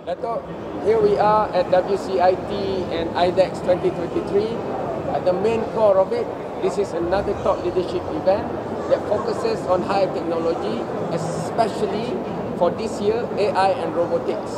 Datuk, here we are at WCIT and IDEX 2023. At the main core of it, this is another thought leadership event that focuses on high technology, especially for this year, AI and robotics.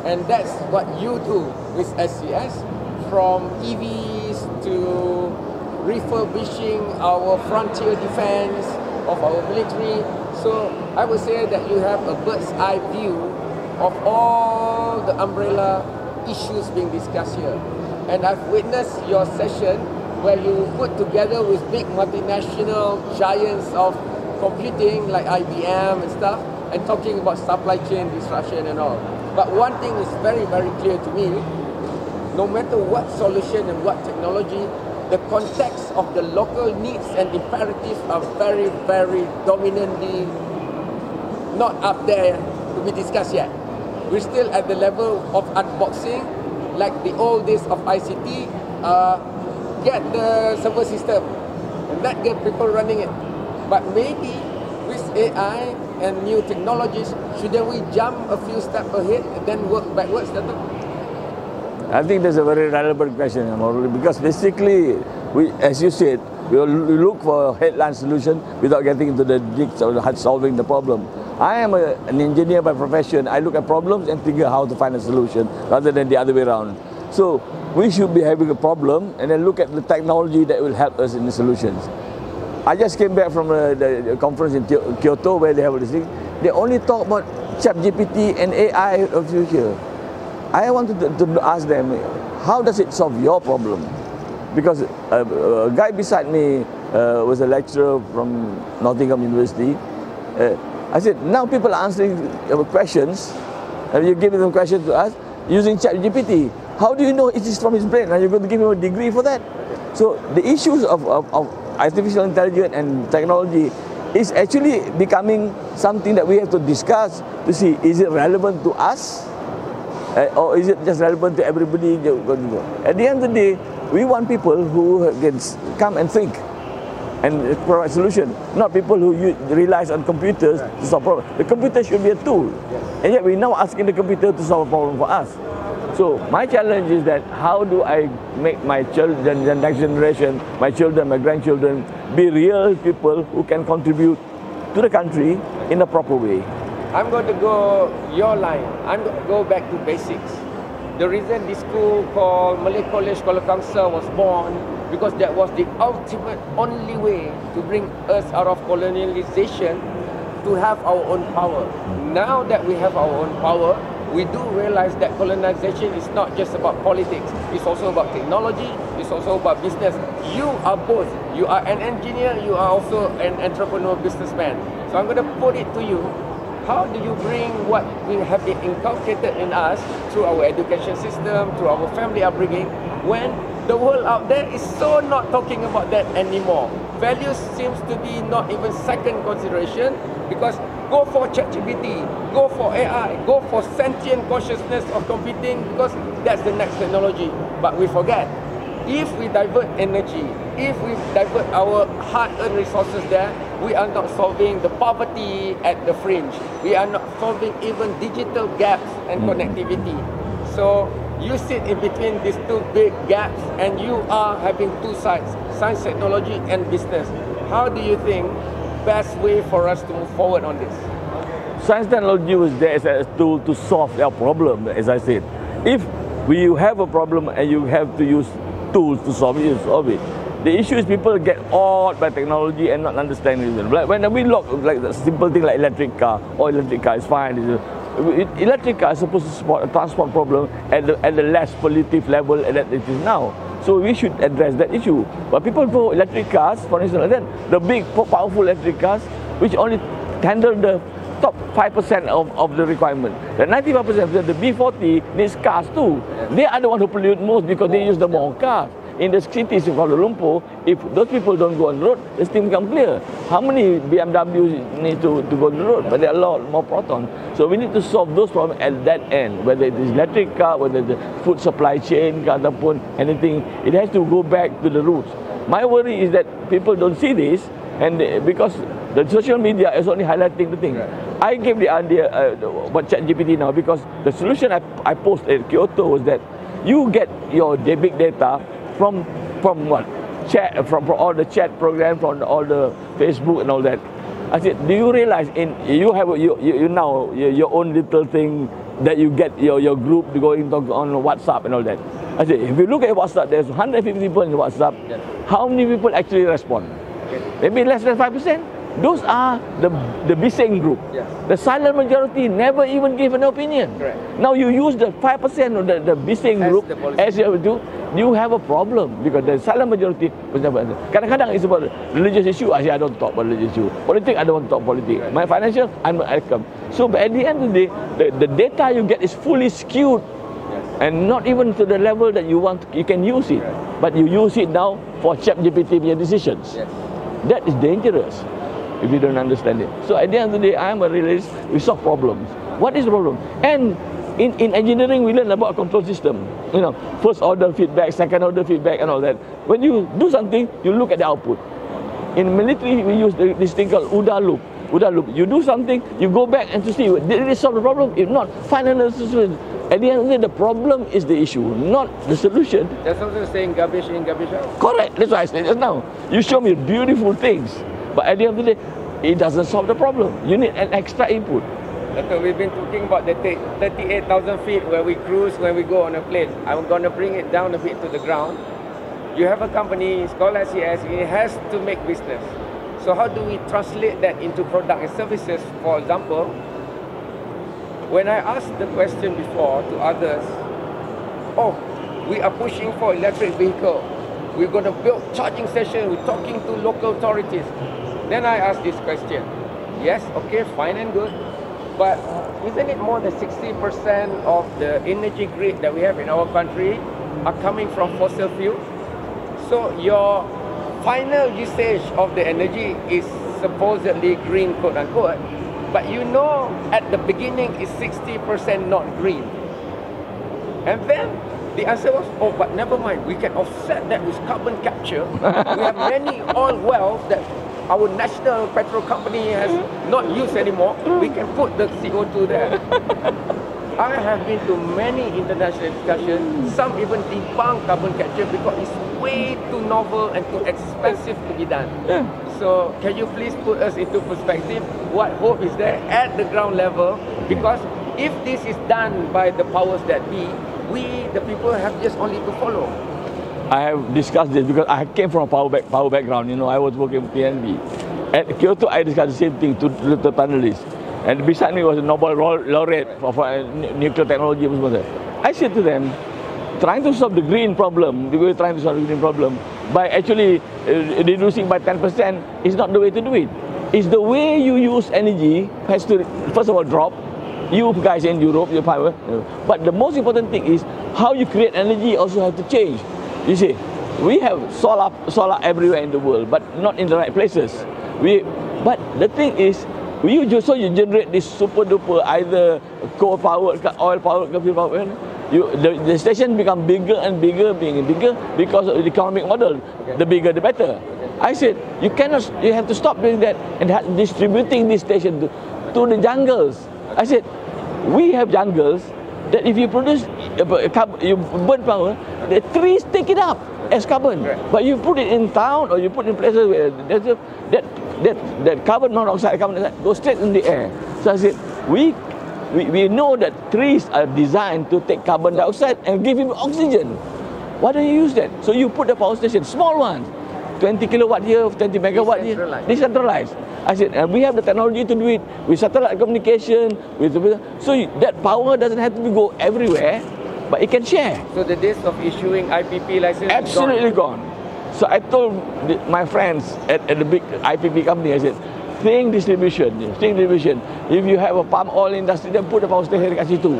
And that's what you do with SCS, from EVs to refurbishing our frontier defense of our military. So I would say that you have a bird's eye view of all the umbrella issues being discussed here. And I've witnessed your session where you put together with big multinational giants of computing like IBM and stuff, and talking about supply chain disruption and all. But one thing is very, very clear to me: no matter what solution and what technology, the context of the local needs and imperatives are very, very dominantly not up there to be discussed yet. We're still at the level of unboxing, like the old days of ICT. Get the server system and that get people running it. But maybe with AI and new technologies, shouldn't we jump a few steps ahead and then work backwards, Datuk? I think that's a very relevant question, because basically, as you said, we look for a headline solution without getting into the depths of solving the problem. I am an engineer by profession. I look at problems and figure how to find a solution rather than the other way around. So we should be having a problem and then look at the technology that will help us in the solutions. I just came back from the conference in Kyoto where they have this thing. They only talk about ChatGPT and AI of the future. I wanted to ask them, how does it solve your problem? Because a guy beside me was a lecturer from Nottingham University. I said, now people are answering questions, and you give them questions to us using ChatGPT. How do you know it is from his brain? Are you going to give him a degree for that? So the issues of artificial intelligence and technology is actually becoming something that we have to discuss to see, is it relevant to us? Or is it just relevant to everybody? At the end of the day, we want people who can come and think and provide solution, not people who relies on computers to solve problems. The computer should be a tool, and yet we're now asking the computer to solve a problem for us. So my challenge is that how do I make my children, the next generation, my children, my grandchildren, be real people who can contribute to the country in a proper way. I'm going to go your line. I'm going to go back to basics. The reason this school called Malay College Kuala Kangsar was born, because that was the ultimate only way to bring us out of colonialization, to have our own power. Now that we have our own power, we do realize that colonization is not just about politics. It's also about technology. It's also about business. You are both. You are an engineer. You are also an entrepreneur businessman. So I'm going to put it to you. How do you bring what we have been inculcated in us through our education system, through our family upbringing, when the world out there is so not talking about that anymore? Values seems to be not even second consideration, because go for ChatGPT, go for AI, go for sentient consciousness of computing, because that's the next technology. But we forget, if we divert energy, if we divert our hard-earned resources there, we are not solving the poverty at the fringe. We are not solving even digital gaps and connectivity. So you sit in between these two big gaps, and you are having two sides, science, technology, and business. How do you think best way for us to move forward on this? Science technology was there as a tool to solve our problem, as I said. If we have a problem and you have to use tools to solve it, you solve it. The issue is people get awed by technology and not understanding it. Like when we look like the simple thing like electric car, or electric car is fine. Electric car is supposed to support a transport problem at the less pollutive level that it is now. So we should address that issue. But people for electric cars, for instance, then the big powerful electric cars, which only handle the top 5% of the requirement. The 95% the B40 needs cars too. They are the ones who pollute most because they use the more cars. In the cities of Kuala Lumpur, if those people don't go on the road, the steam become clear. How many BMWs need to go on the road? But there are a lot more Proton. So we need to solve those problems at that end, whether it is electric car, whether the food supply chain, ataupun anything. It has to go back to the roots. My worry is that people don't see this, And because the social media is only highlighting the thing. I gave the idea about ChatGPT now because the solution I posted at Kyoto was that you get your big data from what? Chat, from all the chat programs, from all the Facebook and all that. I said, do you realize you have now your own little thing that you get your group going on WhatsApp and all that. I said, if you look at WhatsApp, there's 150 people in WhatsApp. Yes. How many people actually respond? Okay. Maybe less than 5%. Those are the bising group. Yes. The silent majority never even give an opinion. Correct. Now you use the 5% of the bising group as you do, you have a problem because the silent majority. Kadang-kadang it's about religious issue. I say I don't talk about religious issue. Politics, I don't want to talk politics. Right. My financial, I come. So but at the end of the day, the data you get is fully skewed. And not even to the level that you want, you can use it. Right. But you use it now for ChatGPT decisions. Yes. That is dangerous if you don't understand it. So at the end of the day, I am a realist. We solve problems. What is the problem? And in engineering, we learn about control system. You know, first order feedback, second order feedback and all that. When you do something, you look at the output. In military, we use this thing called OODA loop. OODA loop. You do something, you go back and to see, did it solve the problem? If not, find another solution. At the end of the day, the problem is the issue, not the solution. That's also saying garbage in, garbage out. Correct. That's what I said just now. You show me beautiful things, but at the end of the day, it doesn't solve the problem. You need an extra input. Datuk, we've been talking about the 38,000 feet where we cruise when we go on a plane. I'm going to bring it down a bit to the ground. You have a company, it's called SES, it has to make business. So how do we translate that into product and services? For example, when I asked the question before to others, oh, we are pushing for electric vehicle. We're going to build charging station. We're talking to local authorities. Then I asked this question. Yes, okay, fine and good. But isn't it more than 60% of the energy grid that we have in our country are coming from fossil fuel? So your final usage of the energy is supposedly green, quote unquote. But you know at the beginning is 60% not green. And then the answer was, oh, but never mind, we can offset that with carbon capture. We have many oil wells that our national petrol company has not used anymore. We can put the CO2 there. I have been to many international discussions. Some even debunk carbon capture because it's way too novel and too expensive to be done. Yeah. So can you please put us into perspective? What hope is there at the ground level? Because if this is done by the powers that be, we, the people, have just only to follow. I have discussed this because I came from a power background. You know, I was working with PNB. At Kyoto, I discussed the same thing to the panelists. And beside me was a Nobel laureate for nuclear technology. I said to them, trying to solve the green problem, we were trying to solve the green problem, by actually reducing by 10% is not the way to do it. It's the way you use energy has to, first of all, drop. You guys in Europe, your power. But the most important thing is how you create energy also have to change. You see, we have solar everywhere in the world, but not in the right places. But the thing is, you generate this super duper either coal powered, oil powered, fuel powered. The station become bigger and bigger, being bigger because of the economic model. Okay. The bigger, the better. Okay. I said you have to stop doing that and distributing this station to the jungles. Okay. I said we have jungles that if you produce, you burn power, the trees take it up as carbon. Right. But you put it in town or you put in places where that carbon monoxide goes straight in the air. So I said, we know that trees are designed to take carbon dioxide and give him oxygen. Why don't you use that? So you put the power station, small one, 20 kilowatt here, 20 megawatt here, decentralized. I said, and we have the technology to do it with satellite communication, so that power doesn't have to go everywhere, but it can share. So the days of issuing IPP license absolutely gone. So I told my friends at the big IPP company, I said, think distribution. If you have a palm oil industry, then put the power station kat situ.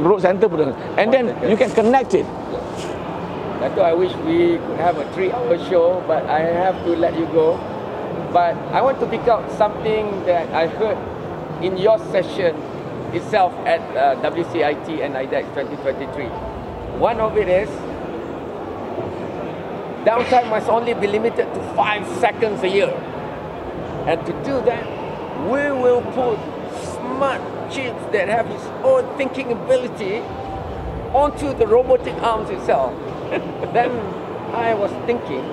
Road center, and then you can connect it. Datuk, I wish we could have a 3-hour show, but I have to let you go. But I want to pick out something that I heard in your session itself at WCIT and IDEX 2023. One of it is downtime must only be limited to 5 seconds a year. And to do that, we will put smart chips that have its own thinking ability onto the robotic arms itself. Then I was thinking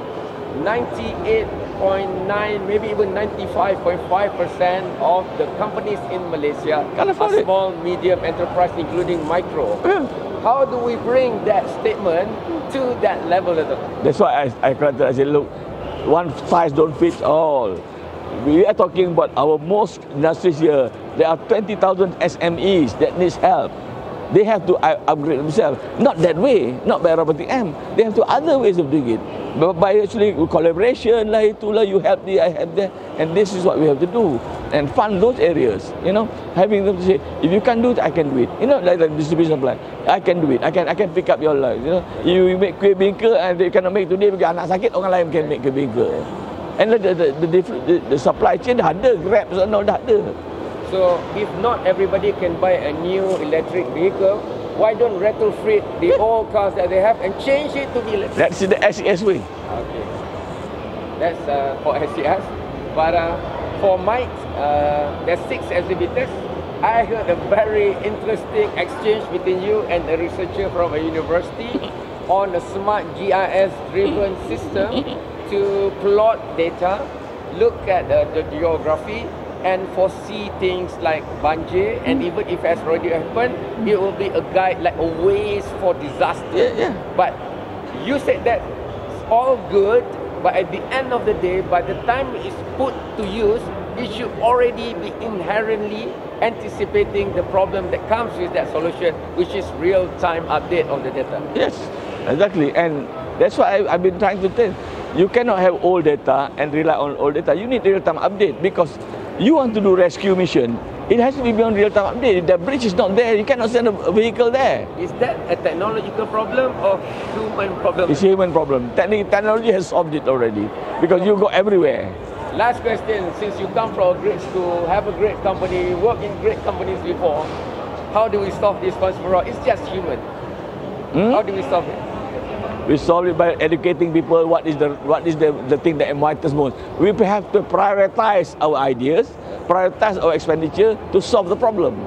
98.9, maybe even 95.5% of the companies in Malaysia are small, medium enterprise, including micro. How do we bring that statement to that level? That's why I said, look, one size don't fit all. We are talking about our most industries here. There are 20,000 SMEs that needs help. They have to upgrade themselves. Not that way, not by robotic arm. They have to other ways of doing it. But by actually collaboration, you help the, I help there, and this is what we have to do. And fund those areas, you know, having them to say, if you can't do it, I can do it. You know, like the distribution plan, I can do it. I can pick up your life. You know, you make kuih bingka and you cannot make today because anak sakit, orang lain can make kuih bingka. And the supply chain dah ada, Grab dah ada. So if not everybody can buy a new electric vehicle, why don't retrofit the old cars that they have and change it to be electric? That's the SES way. Okay, that's for SES. But for Mike, there's 6 exhibitors. I heard a very interesting exchange between you and a researcher from a university on a smart GIS-driven system to plot data, look at the geography, and foresee things like banjir, and even if it has already happened, it will be a guide, like a ways for disaster. But you said that it's all good, but at the end of the day, by the time it's put to use, it should already be inherently anticipating the problem that comes with that solution, which is real-time update of the data. Yes, exactly, and that's why I've been trying to tell. You cannot have old data and rely on old data. You need real-time update, because you want to do rescue mission, it has to be beyond real-time update. If the bridge is not there, you cannot send a vehicle there. Is that a technological problem or human problem? It's a human problem. Technology has solved it already, because you go everywhere. Last question, since you come from a great school, have a great company, work in great companies before, how do we solve this consumer? It's just human. How do we solve it? We solve it by educating people what is the thing that matters most. We have to prioritize our ideas, prioritize our expenditure to solve the problem.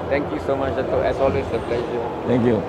Thank you so much, Datuk. As always, a pleasure. Thank you.